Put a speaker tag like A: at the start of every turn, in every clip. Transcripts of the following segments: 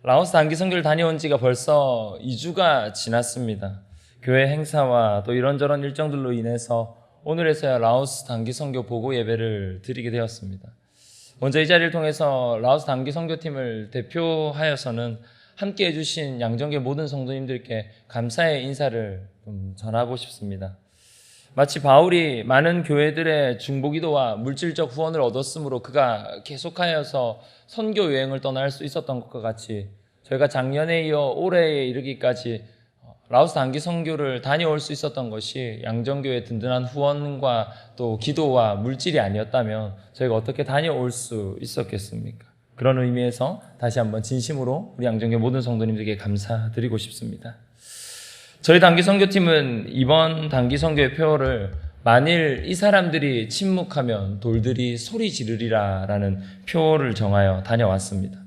A: 라오스 단기 선교를 다녀온 지가 벌써 2주가 지났습니다. 교회 행사와 또 이런저런 일정들로 인해서 오늘에서야 라오스 단기 선교 보고 예배를 드리게 되었습니다. 먼저 이 자리를 통해서 라오스 단기 선교팀을 대표하여서는 함께 해주신 양정교회 모든 성도님들께 감사의 인사를 좀 전하고 싶습니다. 마치 바울이 많은 교회들의 중보기도와 물질적 후원을 얻었으므로 그가 계속하여서 선교 여행을 떠날 수 있었던 것과 같이 저희가 작년에 이어 올해에 이르기까지 라오스 단기 선교를 다녀올 수 있었던 것이 양정교회의 든든한 후원과 또 기도와 물질이 아니었다면 저희가 어떻게 다녀올 수 있었겠습니까? 그런 의미에서 다시 한번 진심으로 우리 양정교회 모든 성도님들에게 감사드리고 싶습니다. 저희 단기 선교팀은 이번 단기 선교의 표어를 만일 이 사람들이 침묵하면 돌들이 소리 지르리라 라는 표어를 정하여 다녀왔습니다.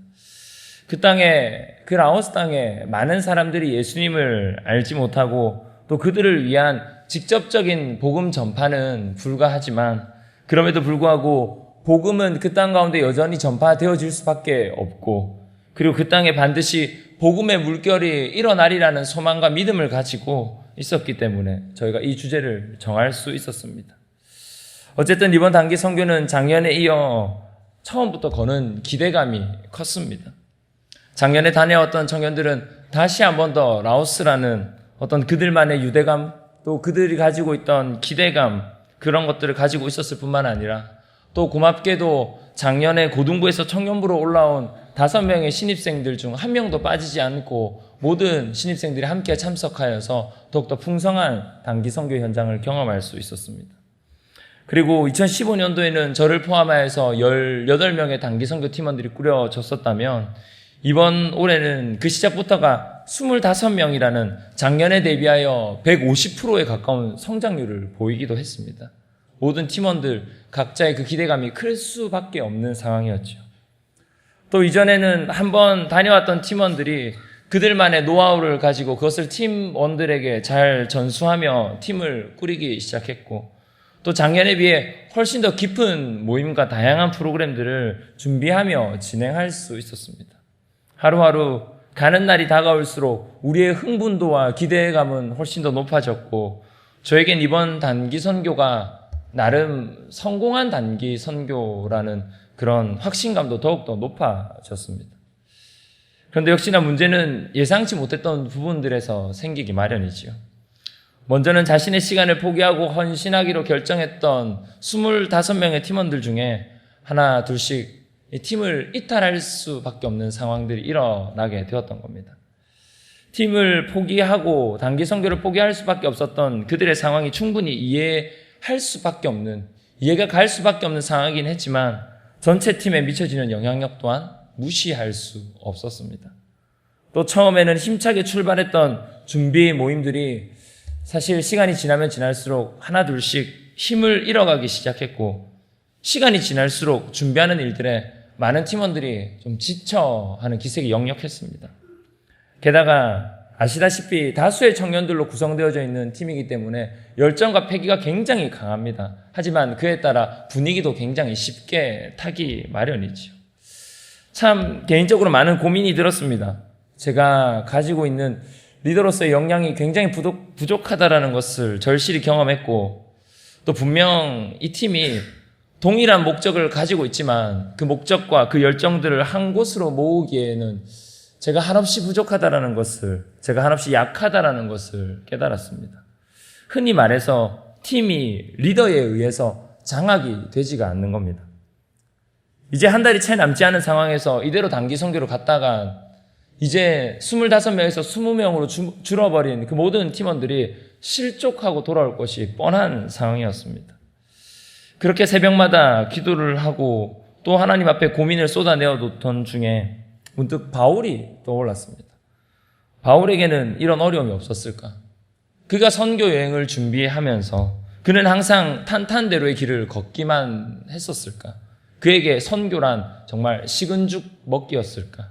A: 그 땅에, 그 라오스 땅에 많은 사람들이 예수님을 알지 못하고 또 그들을 위한 직접적인 복음 전파는 불가하지만 그럼에도 불구하고 복음은 그 땅 가운데 여전히 전파되어질 수밖에 없고 그리고 그 땅에 반드시 복음의 물결이 일어나리라는 소망과 믿음을 가지고 있었기 때문에 저희가 이 주제를 정할 수 있었습니다. 어쨌든 이번 단기 선교는 작년에 이어 처음부터 거는 기대감이 컸습니다. 작년에 다녀왔던 청년들은 다시 한 번 더 라오스라는 어떤 그들만의 유대감 또 그들이 가지고 있던 기대감 그런 것들을 가지고 있었을 뿐만 아니라 또 고맙게도 작년에 고등부에서 청년부로 올라온 5명의 신입생들 중 1명도 빠지지 않고 모든 신입생들이 함께 참석하여서 더욱더 풍성한 단기 선교 현장을 경험할 수 있었습니다. 그리고 2015년도에는 저를 포함하여서 18명의 단기 선교 팀원들이 꾸려졌었다면 이번 올해는 그 시작부터가 25명이라는 작년에 대비하여 150%에 가까운 성장률을 보이기도 했습니다. 모든 팀원들 각자의 그 기대감이 클 수밖에 없는 상황이었죠. 또 이전에는 한번 다녀왔던 팀원들이 그들만의 노하우를 가지고 그것을 팀원들에게 잘 전수하며 팀을 꾸리기 시작했고 또 작년에 비해 훨씬 더 깊은 모임과 다양한 프로그램들을 준비하며 진행할 수 있었습니다. 하루하루 가는 날이 다가올수록 우리의 흥분도와 기대감은 훨씬 더 높아졌고 저에겐 이번 단기 선교가 나름 성공한 단기 선교라는 그런 확신감도 더욱더 높아졌습니다. 그런데 역시나 문제는 예상치 못했던 부분들에서 생기기 마련이지요. 먼저는 자신의 시간을 포기하고 헌신하기로 결정했던 25명의 팀원들 중에 하나 둘씩 이 팀을 이탈할 수밖에 없는 상황들이 일어나게 되었던 겁니다. 팀을 포기하고 단기 선교를 포기할 수밖에 없었던 그들의 상황이 충분히 이해할 수밖에 없는, 이해가 갈 수밖에 없는 상황이긴 했지만 전체 팀에 미쳐지는 영향력 또한 무시할 수 없었습니다. 또 처음에는 힘차게 출발했던 준비 모임들이 사실 시간이 지나면 지날수록 하나 둘씩 힘을 잃어가기 시작했고 시간이 지날수록 준비하는 일들에 많은 팀원들이 좀 지쳐하는 기색이 역력했습니다. 게다가 아시다시피 다수의 청년들로 구성되어져 있는 팀이기 때문에 열정과 패기가 굉장히 강합니다. 하지만 그에 따라 분위기도 굉장히 쉽게 타기 마련이죠. 참 개인적으로 많은 고민이 들었습니다. 제가 가지고 있는 리더로서의 역량이 굉장히 부족하다라는 것을 절실히 경험했고 또 분명 이 팀이 동일한 목적을 가지고 있지만 그 목적과 그 열정들을 한 곳으로 모으기에는 제가 한없이 부족하다라는 것을, 제가 한없이 약하다라는 것을 깨달았습니다. 흔히 말해서 팀이 리더에 의해서 장악이 되지가 않는 겁니다. 이제 한 달이 채 남지 않은 상황에서 이대로 단기 선교로 갔다가 이제 25명에서 20명으로 줄어버린 그 모든 팀원들이 실족하고 돌아올 것이 뻔한 상황이었습니다. 그렇게 새벽마다 기도를 하고 또 하나님 앞에 고민을 쏟아내어 놓던 중에 문득 바울이 떠올랐습니다. 바울에게는 이런 어려움이 없었을까? 그가 선교 여행을 준비하면서 그는 항상 탄탄대로의 길을 걷기만 했었을까? 그에게 선교란 정말 식은 죽 먹기였을까?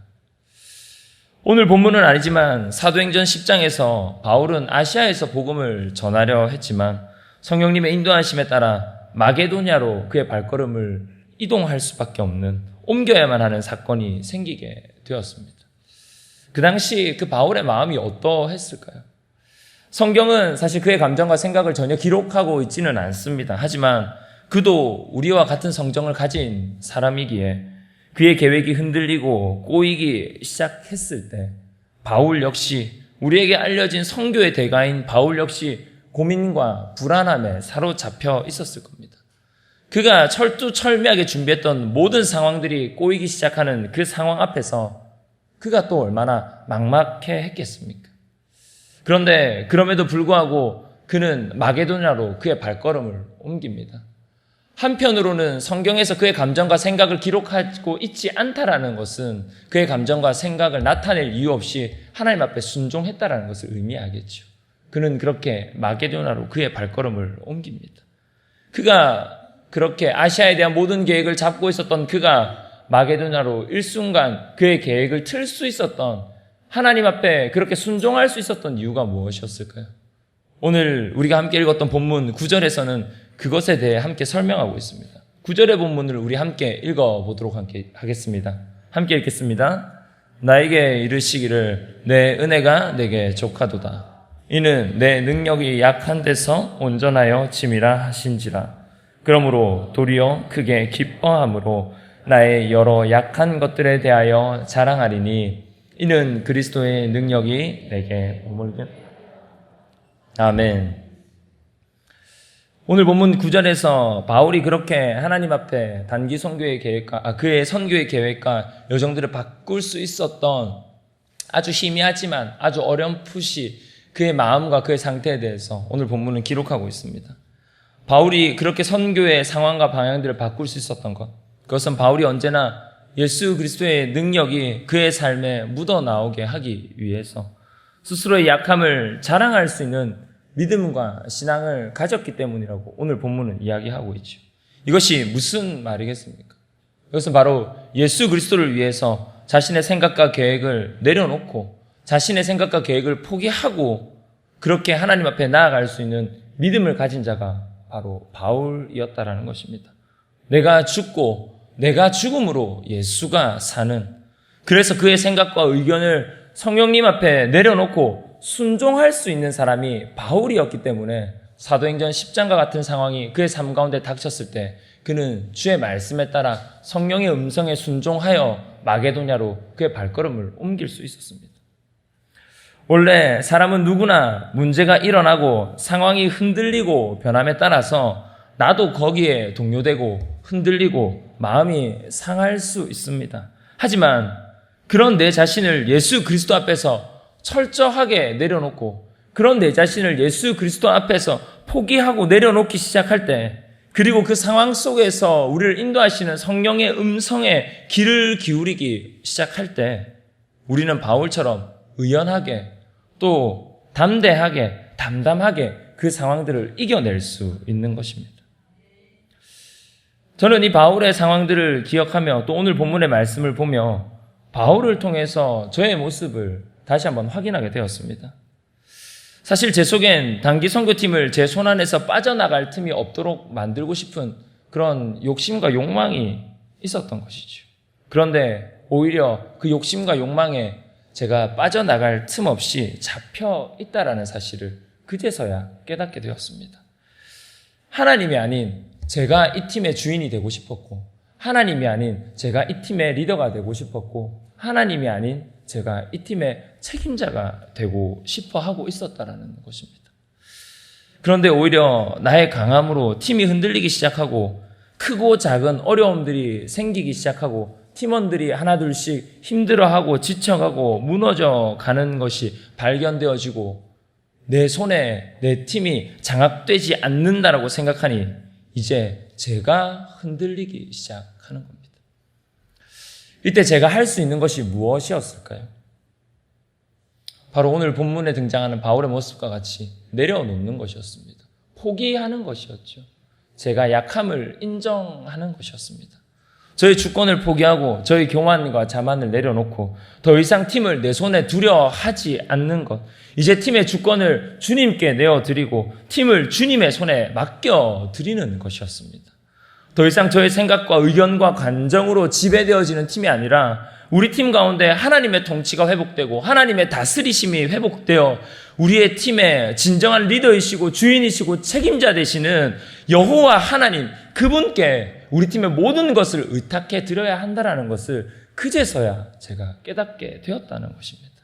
A: 오늘 본문은 아니지만 사도행전 10장에서 바울은 아시아에서 복음을 전하려 했지만 성령님의 인도하심에 따라 마게도냐로 그의 발걸음을 이동할 수밖에 없는, 옮겨야만 하는 사건이 생기게 되었습니다. 그 당시 그 바울의 마음이 어떠했을까요? 성경은 사실 그의 감정과 생각을 전혀 기록하고 있지는 않습니다. 하지만 그도 우리와 같은 성정을 가진 사람이기에 그의 계획이 흔들리고 꼬이기 시작했을 때 바울 역시, 우리에게 알려진 선교의 대가인 바울 역시 고민과 불안함에 사로잡혀 있었을 겁니다. 그가 철두철미하게 준비했던 모든 상황들이 꼬이기 시작하는 그 상황 앞에서 그가 또 얼마나 막막해 했겠습니까? 그런데 그럼에도 불구하고 그는 마게도냐로 그의 발걸음을 옮깁니다. 한편으로는 성경에서 그의 감정과 생각을 기록하고 있지 않다라는 것은 그의 감정과 생각을 나타낼 이유 없이 하나님 앞에 순종했다라는 것을 의미하겠죠. 그는 그렇게 마게도냐로 그의 발걸음을 옮깁니다. 그가 그렇게 아시아에 대한 모든 계획을 잡고 있었던 그가 마게도냐로 일순간 그의 계획을 틀 수 있었던, 하나님 앞에 그렇게 순종할 수 있었던 이유가 무엇이었을까요? 오늘 우리가 함께 읽었던 본문 9절에서는 그것에 대해 함께 설명하고 있습니다. 9절의 본문을 우리 함께 읽어보도록 하겠습니다. 함께 읽겠습니다. 나에게 이르시기를 내 은혜가 내게 족하도다. 이는 내 능력이 약한 데서 온전하여 짐이라 하신지라. 그러므로 도리어 크게 기뻐함으로 나의 여러 약한 것들에 대하여 자랑하리니 이는 그리스도의 능력이 내게 머물게. 아멘. 오늘 본문 9절에서 바울이 그렇게 하나님 앞에 단기 선교의 계획과 그의 선교의 계획과 여정들을 바꿀 수 있었던 아주 희미하지만 아주 어렴풋이 그의 마음과 그의 상태에 대해서 오늘 본문은 기록하고 있습니다. 바울이 그렇게 선교의 상황과 방향들을 바꿀 수 있었던 것, 그것은 바울이 언제나 예수 그리스도의 능력이 그의 삶에 묻어나오게 하기 위해서 스스로의 약함을 자랑할 수 있는 믿음과 신앙을 가졌기 때문이라고 오늘 본문은 이야기하고 있죠. 이것이 무슨 말이겠습니까? 이것은 바로 예수 그리스도를 위해서 자신의 생각과 계획을 내려놓고 자신의 생각과 계획을 포기하고 그렇게 하나님 앞에 나아갈 수 있는 믿음을 가진 자가 바로 바울이었다라는 것입니다. 내가 죽고 내가 죽음으로 예수가 사는, 그래서 그의 생각과 의견을 성령님 앞에 내려놓고 순종할 수 있는 사람이 바울이었기 때문에 사도행전 10장과 같은 상황이 그의 삶 가운데 닥쳤을 때 그는 주의 말씀에 따라 성령의 음성에 순종하여 마게도냐로 그의 발걸음을 옮길 수 있었습니다. 원래 사람은 누구나 문제가 일어나고 상황이 흔들리고 변함에 따라서 나도 거기에 동요되고 흔들리고 마음이 상할 수 있습니다. 하지만 그런 내 자신을 예수 그리스도 앞에서 철저하게 내려놓고 그런 내 자신을 예수 그리스도 앞에서 포기하고 내려놓기 시작할 때, 그리고 그 상황 속에서 우리를 인도하시는 성령의 음성에 귀를 기울이기 시작할 때 우리는 바울처럼 의연하게 또 담대하게 담담하게 그 상황들을 이겨낼 수 있는 것입니다. 저는 이 바울의 상황들을 기억하며 또 오늘 본문의 말씀을 보며 바울을 통해서 저의 모습을 다시 한번 확인하게 되었습니다. 사실 제 속엔 단기 선교팀을 제 손 안에서 빠져나갈 틈이 없도록 만들고 싶은 그런 욕심과 욕망이 있었던 것이죠. 그런데 오히려 그 욕심과 욕망에 제가 빠져나갈 틈 없이 잡혀 있다라는 사실을 그제서야 깨닫게 되었습니다. 하나님이 아닌 제가 이 팀의 주인이 되고 싶었고, 하나님이 아닌 제가 이 팀의 리더가 되고 싶었고, 하나님이 아닌 제가 이 팀의 책임자가 되고 싶어 하고 있었다라는 것입니다. 그런데 오히려 나의 강함으로 팀이 흔들리기 시작하고 크고 작은 어려움들이 생기기 시작하고 팀원들이 하나둘씩 힘들어하고 지쳐가고 무너져 가는 것이 발견되어지고 내 손에 내 팀이 장악되지 않는다라고 생각하니 이제 제가 흔들리기 시작하는 겁니다. 이때 제가 할 수 있는 것이 무엇이었을까요? 바로 오늘 본문에 등장하는 바울의 모습과 같이 내려놓는 것이었습니다. 포기하는 것이었죠. 제가 약함을 인정하는 것이었습니다. 저의 주권을 포기하고 저의 교만과 자만을 내려놓고 더 이상 팀을 내 손에 두려 하지 않는 것. 이제 팀의 주권을 주님께 내어드리고 팀을 주님의 손에 맡겨드리는 것이었습니다. 더 이상 저의 생각과 의견과 감정으로 지배되어지는 팀이 아니라 우리 팀 가운데 하나님의 통치가 회복되고 하나님의 다스리심이 회복되어 우리의 팀의 진정한 리더이시고 주인이시고 책임자 되시는 여호와 하나님, 그분께 우리 팀의 모든 것을 의탁해 드려야 한다는 것을 그제서야 제가 깨닫게 되었다는 것입니다.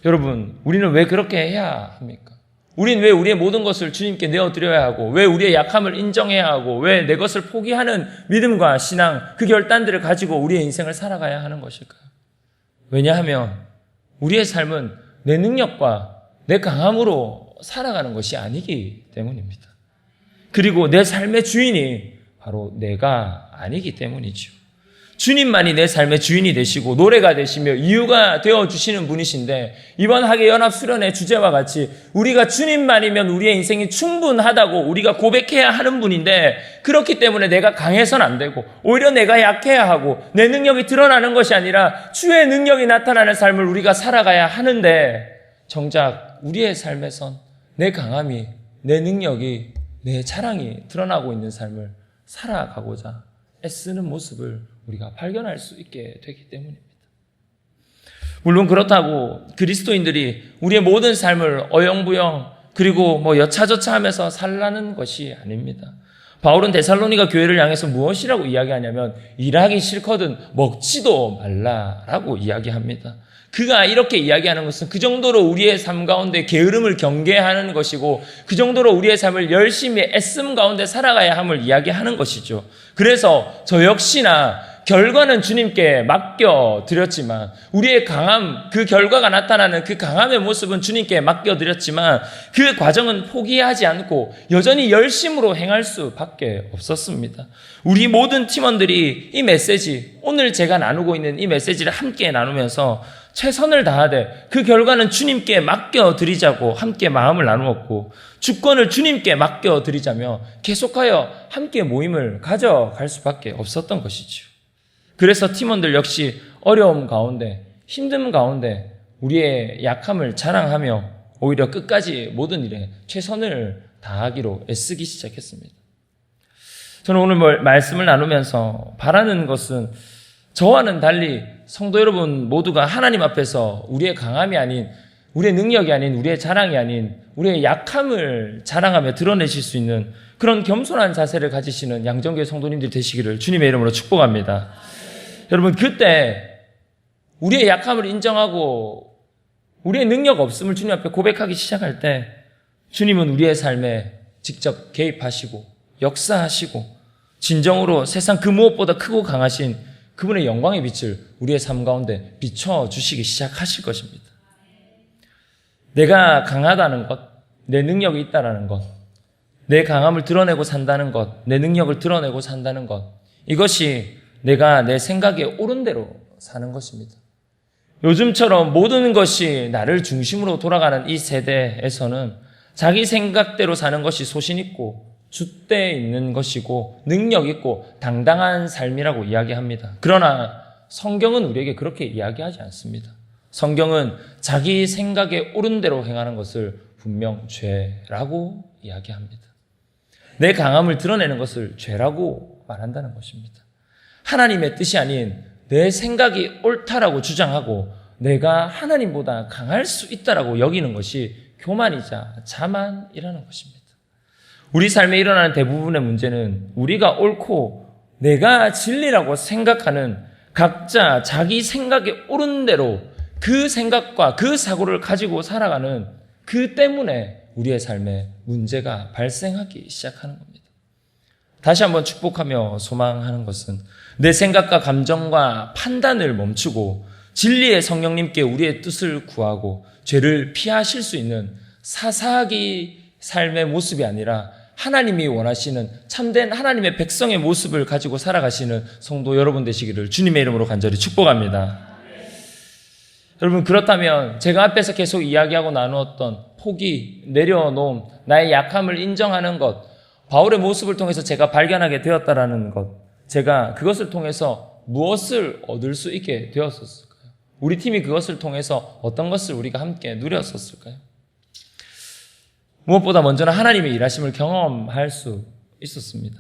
A: 여러분, 우리는 왜 그렇게 해야 합니까? 우린 왜 우리의 모든 것을 주님께 내어드려야 하고, 왜 우리의 약함을 인정해야 하고, 왜 내 것을 포기하는 믿음과 신앙, 그 결단들을 가지고 우리의 인생을 살아가야 하는 것일까요? 왜냐하면 우리의 삶은 내 능력과 내 강함으로 살아가는 것이 아니기 때문입니다. 그리고 내 삶의 주인이 바로 내가 아니기 때문이죠. 주님만이 내 삶의 주인이 되시고 노래가 되시며 이유가 되어주시는 분이신데, 이번 학예연합수련의 주제와 같이 우리가 주님만이면 우리의 인생이 충분하다고 우리가 고백해야 하는 분인데, 그렇기 때문에 내가 강해서는 안 되고 오히려 내가 약해야 하고 내 능력이 드러나는 것이 아니라 주의 능력이 나타나는 삶을 우리가 살아가야 하는데, 정작 우리의 삶에선 내 강함이, 내 능력이, 내 자랑이 드러나고 있는 삶을 살아가고자 애쓰는 모습을 우리가 발견할 수 있게 되기 때문입니다. 물론 그렇다고 그리스도인들이 우리의 모든 삶을 어영부영 그리고 여차저차하면서 살라는 것이 아닙니다. 바울은 데살로니가 교회를 향해서 무엇이라고 이야기하냐면 일하기 싫거든 먹지도 말라라고 이야기합니다. 그가 이렇게 이야기하는 것은 그 정도로 우리의 삶 가운데 게으름을 경계하는 것이고, 그 정도로 우리의 삶을 열심히 애씀 가운데 살아가야 함을 이야기하는 것이죠. 그래서 저 역시나 결과는 주님께 맡겨드렸지만, 우리의 강함, 그 결과가 나타나는 그 강함의 모습은 주님께 맡겨드렸지만, 그 과정은 포기하지 않고 여전히 열심으로 행할 수밖에 없었습니다. 우리 모든 팀원들이 이 메시지, 오늘 제가 나누고 있는 이 메시지를 함께 나누면서 최선을 다하되 그 결과는 주님께 맡겨드리자고 함께 마음을 나누었고, 주권을 주님께 맡겨드리자며 계속하여 함께 모임을 가져갈 수밖에 없었던 것이죠. 그래서 팀원들 역시 어려움 가운데, 힘듦 가운데 우리의 약함을 자랑하며 오히려 끝까지 모든 일에 최선을 다하기로 애쓰기 시작했습니다. 저는 오늘 말씀을 나누면서 바라는 것은, 저와는 달리 성도 여러분 모두가 하나님 앞에서 우리의 강함이 아닌, 우리의 능력이 아닌, 우리의 자랑이 아닌 우리의 약함을 자랑하며 드러내실 수 있는 그런 겸손한 자세를 가지시는 양정교회 성도님들 되시기를 주님의 이름으로 축복합니다. 여러분, 그때 우리의 약함을 인정하고 우리의 능력 없음을 주님 앞에 고백하기 시작할 때, 주님은 우리의 삶에 직접 개입하시고 역사하시고 진정으로 세상 그 무엇보다 크고 강하신 그분의 영광의 빛을 우리의 삶 가운데 비춰주시기 시작하실 것입니다. 내가 강하다는 것, 내 능력이 있다는 것, 내 강함을 드러내고 산다는 것, 내 능력을 드러내고 산다는 것, 이것이 내가 내 생각에 옳은 대로 사는 것입니다. 요즘처럼 모든 것이 나를 중심으로 돌아가는 이 세대에서는 자기 생각대로 사는 것이 소신 있고 줏대 있는 것이고 능력 있고 당당한 삶이라고 이야기합니다. 그러나 성경은 우리에게 그렇게 이야기하지 않습니다. 성경은 자기 생각에 옳은 대로 행하는 것을 분명 죄라고 이야기합니다. 내 강함을 드러내는 것을 죄라고 말한다는 것입니다. 하나님의 뜻이 아닌 내 생각이 옳다라고 주장하고 내가 하나님보다 강할 수 있다라고 여기는 것이 교만이자 자만이라는 것입니다. 우리 삶에 일어나는 대부분의 문제는 우리가 옳고 내가 진리라고 생각하는 각자 자기 생각에 옳은 대로 그 생각과 그 사고를 가지고 살아가는 그 때문에 우리의 삶에 문제가 발생하기 시작하는 겁니다. 다시 한번 축복하며 소망하는 것은 내 생각과 감정과 판단을 멈추고 진리의 성령님께 우리의 뜻을 구하고 죄를 피하실 수 있는 사사기 삶의 모습이 아니라 하나님이 원하시는 참된 하나님의 백성의 모습을 가지고 살아가시는 성도 여러분 되시기를 주님의 이름으로 간절히 축복합니다. 여러분, 그렇다면 제가 앞에서 계속 이야기하고 나누었던 포기, 내려놓음, 나의 약함을 인정하는 것, 바울의 모습을 통해서 제가 발견하게 되었다라는 것, 제가 그것을 통해서 무엇을 얻을 수 있게 되었었을까요? 우리 팀이 그것을 통해서 어떤 것을 우리가 함께 누렸었을까요? 무엇보다 먼저는 하나님의 일하심을 경험할 수 있었습니다.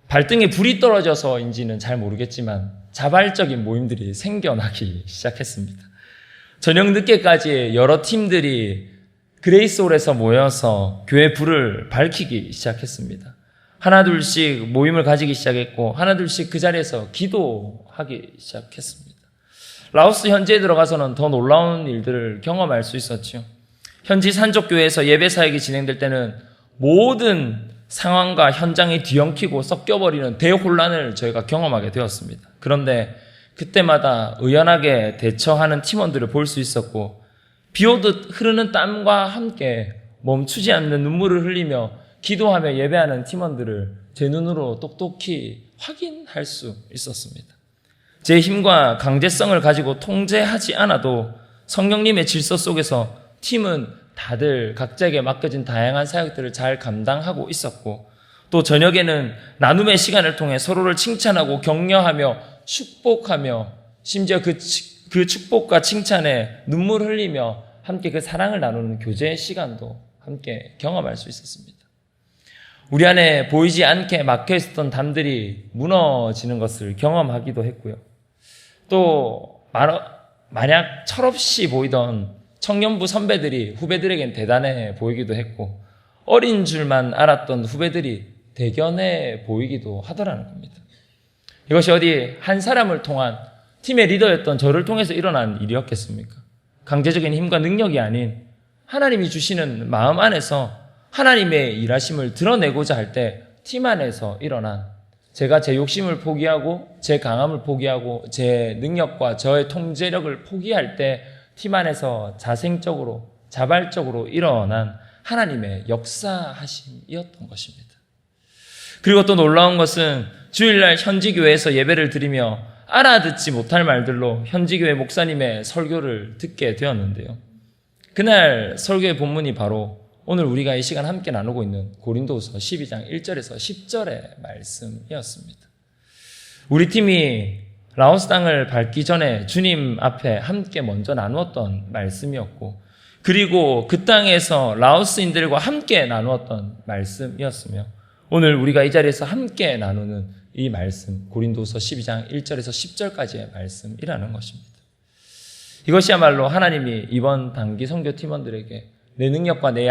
A: 발등에 불이 떨어져서인지는 잘 모르겠지만 자발적인 모임들이 생겨나기 시작했습니다. 저녁 늦게까지 여러 팀들이 그레이스홀에서 모여서 교회 불을 밝히기 시작했습니다. 하나둘씩 모임을 가지기 시작했고 하나둘씩 그 자리에서 기도하기 시작했습니다. 라오스 현지에 들어가서는 더 놀라운 일들을 경험할 수 있었죠. 현지 산족교회에서 예배 사역이 진행될 때는 모든 상황과 현장이 뒤엉키고 섞여버리는 대혼란을 저희가 경험하게 되었습니다. 그런데 그때마다 의연하게 대처하는 팀원들을 볼 수 있었고 비오듯 흐르는 땀과 함께 멈추지 않는 눈물을 흘리며 기도하며 예배하는 팀원들을 제 눈으로 똑똑히 확인할 수 있었습니다. 제 힘과 강제성을 가지고 통제하지 않아도 성령님의 질서 속에서 팀은 다들 각자에게 맡겨진 다양한 사역들을 잘 감당하고 있었고 또 저녁에는 나눔의 시간을 통해 서로를 칭찬하고 격려하며 축복하며 심지어 그 축복과 칭찬에 눈물 흘리며 함께 그 사랑을 나누는 교제의 시간도 함께 경험할 수 있었습니다. 우리 안에 보이지 않게 막혀 있었던 담들이 무너지는 것을 경험하기도 했고요. 또 만약 철없이 보이던 청년부 선배들이 후배들에겐 대단해 보이기도 했고 어린 줄만 알았던 후배들이 대견해 보이기도 하더라는 겁니다. 이것이 어디 한 사람을 통한 팀의 리더였던 저를 통해서 일어난 일이었겠습니까? 강제적인 힘과 능력이 아닌 하나님이 주시는 마음 안에서 하나님의 일하심을 드러내고자 할 때 팀 안에서 일어난 제가 제 욕심을 포기하고 제 강함을 포기하고 제 능력과 저의 통제력을 포기할 때 팀 안에서 자생적으로 자발적으로 일어난 하나님의 역사하심이었던 것입니다. 그리고 또 놀라운 것은 주일날 현지교회에서 예배를 드리며 알아듣지 못할 말들로 현지교회 목사님의 설교를 듣게 되었는데요. 그날 설교의 본문이 바로 오늘 우리가 이 시간 함께 나누고 있는 고린도후서 12장 1절에서 10절의 말씀이었습니다. 우리 팀이 라오스 땅을 밟기 전에 주님 앞에 함께 먼저 나누었던 말씀이었고 그리고 그 땅에서 라오스인들과 함께 나누었던 말씀이었으며 오늘 우리가 이 자리에서 함께 나누는 이 말씀 고린도후서 12장 1절에서 10절까지의 말씀이라는 것입니다. 이것이야말로 하나님이 이번 단기 선교 팀원들에게 내 능력과 내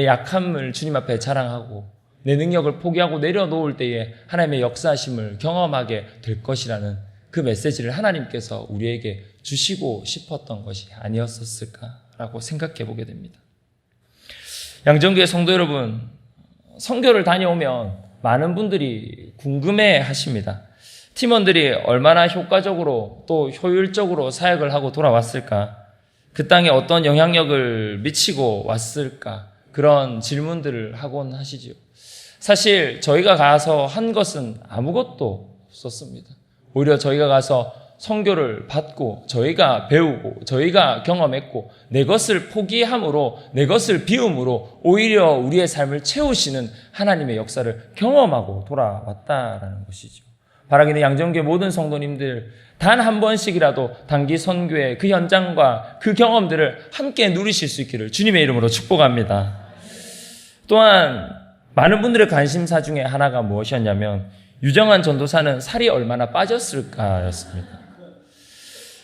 A: 약함을 주님 앞에 자랑하고 내 능력을 포기하고 내려놓을 때에 하나님의 역사하심을 경험하게 될 것이라는 그 메시지를 하나님께서 우리에게 주시고 싶었던 것이 아니었을까라고 생각해 보게 됩니다. 양정교회 성도 여러분, 선교를 다녀오면 많은 분들이 궁금해 하십니다. 팀원들이 얼마나 효과적으로 또 효율적으로 사역을 하고 돌아왔을까? 그 땅에 어떤 영향력을 미치고 왔을까? 그런 질문들을 하곤 하시지요. 사실 저희가 가서 한 것은 아무것도 없었습니다. 오히려 저희가 가서 선교를 받고 저희가 배우고 저희가 경험했고 내 것을 포기함으로 내 것을 비움으로 오히려 우리의 삶을 채우시는 하나님의 역사를 경험하고 돌아왔다라는 것이죠. 바라기는 양정교회 모든 성도님들 단 한 번씩이라도 단기 선교의 그 현장과 그 경험들을 함께 누리실 수 있기를 주님의 이름으로 축복합니다. 또한 많은 분들의 관심사 중에 하나가 무엇이었냐면 유정환 전도사는 살이 얼마나 빠졌을까였습니다.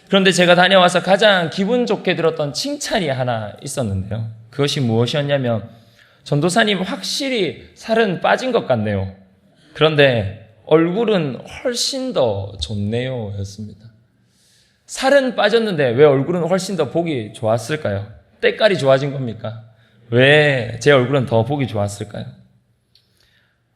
A: 그런데 제가 다녀와서 가장 기분 좋게 들었던 칭찬이 하나 있었는데요. 그것이 무엇이었냐면 전도사님 확실히 살은 빠진 것 같네요. 그런데 얼굴은 훨씬 더 좋네요 였습니다. 살은 빠졌는데 왜 얼굴은 훨씬 더 보기 좋았을까요? 때깔이 좋아진 겁니까? 왜 제 얼굴은 더 보기 좋았을까요?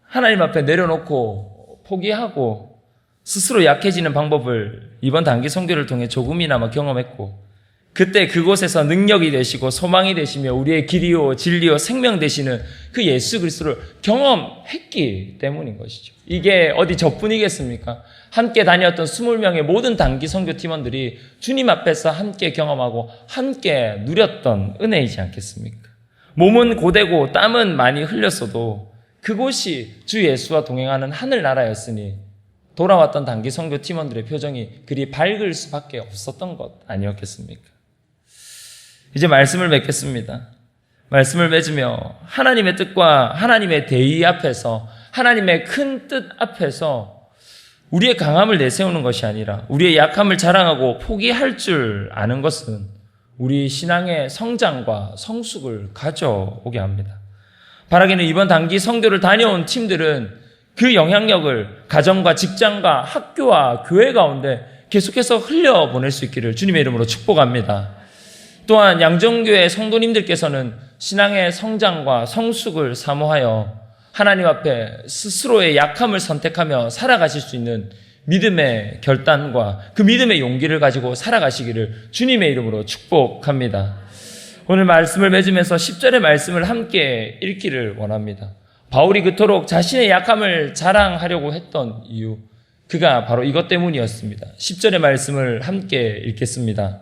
A: 하나님 앞에 내려놓고 포기하고 스스로 약해지는 방법을 이번 단기 선교를 통해 조금이나마 경험했고 그때 그곳에서 능력이 되시고 소망이 되시며 우리의 길이요 진리요 생명 되시는 그 예수 그리스도를 경험했기 때문인 것이죠. 이게 어디 저뿐이겠습니까? 함께 다녔던 20명의 모든 단기 선교 팀원들이 주님 앞에서 함께 경험하고 함께 누렸던 은혜이지 않겠습니까? 몸은 고되고 땀은 많이 흘렸어도 그곳이 주 예수와 동행하는 하늘나라였으니 돌아왔던 단기 선교 팀원들의 표정이 그리 밝을 수밖에 없었던 것 아니었겠습니까? 이제 말씀을 맺겠습니다. 말씀을 맺으며 하나님의 뜻과 하나님의 대의 앞에서 하나님의 큰 뜻 앞에서 우리의 강함을 내세우는 것이 아니라 우리의 약함을 자랑하고 포기할 줄 아는 것은 우리 신앙의 성장과 성숙을 가져오게 합니다. 바라기는 이번 단기 선교를 다녀온 팀들은 그 영향력을 가정과 직장과 학교와 교회 가운데 계속해서 흘려보낼 수 있기를 주님의 이름으로 축복합니다. 또한 양정교회 성도님들께서는 신앙의 성장과 성숙을 사모하여 하나님 앞에 스스로의 약함을 선택하며 살아가실 수 있는 믿음의 결단과 그 믿음의 용기를 가지고 살아가시기를 주님의 이름으로 축복합니다. 오늘 말씀을 맺으면서 10절의 말씀을 함께 읽기를 원합니다. 바울이 그토록 자신의 약함을 자랑하려고 했던 이유, 그가 바로 이것 때문이었습니다. 10절의 말씀을 함께 읽겠습니다.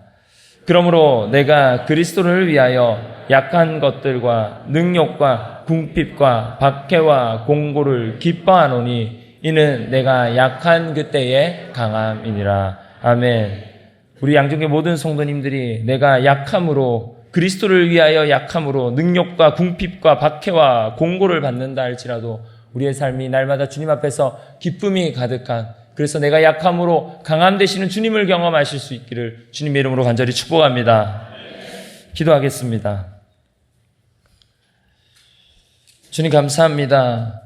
A: 그러므로 내가 그리스도를 위하여 약한 것들과 능욕과 궁핍과 박해와 공고를 기뻐하노니 이는 내가 약한 그때의 강함이니라. 아멘. 우리 양정교 모든 성도님들이 내가 약함으로, 그리스도를 위하여 약함으로 능욕과 궁핍과 박해와 공고를 받는다 할지라도 우리의 삶이 날마다 주님 앞에서 기쁨이 가득한, 그래서 내가 약함으로 강함 되시는 주님을 경험하실 수 있기를 주님의 이름으로 간절히 축복합니다. 기도하겠습니다. 주님 감사합니다.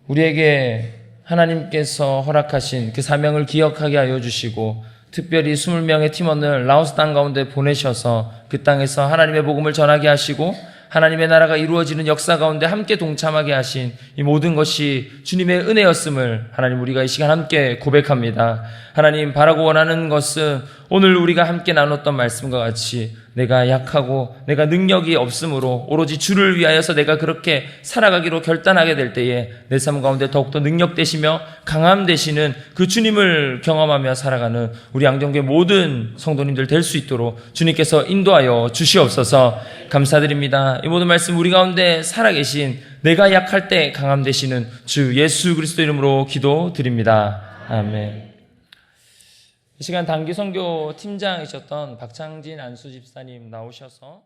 A: 우리에게 하나님께서 허락하신 그 사명을 기억하게 하여 주시고 특별히 20명의 팀원을 라오스 땅 가운데 보내셔서 그 땅에서 하나님의 복음을 전하게 하시고 하나님의 나라가 이루어지는 역사 가운데 함께 동참하게 하신 이 모든 것이 주님의 은혜였음을 하나님 우리가 이 시간 함께 고백합니다. 하나님 바라고 원하는 것은 오늘 우리가 함께 나눴던 말씀과 같이 내가 약하고 내가 능력이 없으므로 오로지 주를 위하여서 내가 그렇게 살아가기로 결단하게 될 때에 내 삶 가운데 더욱더 능력 되시며 강함 되시는 그 주님을 경험하며 살아가는 우리 양정교회 모든 성도님들 될 수 있도록 주님께서 인도하여 주시옵소서. 감사드립니다. 이 모든 말씀 우리 가운데 살아계신 내가 약할 때 강함 되시는 주 예수 그리스도 이름으로 기도드립니다. 아멘. 이 시간 단기 선교 팀장이셨던 박창진 안수 집사님 나오셔서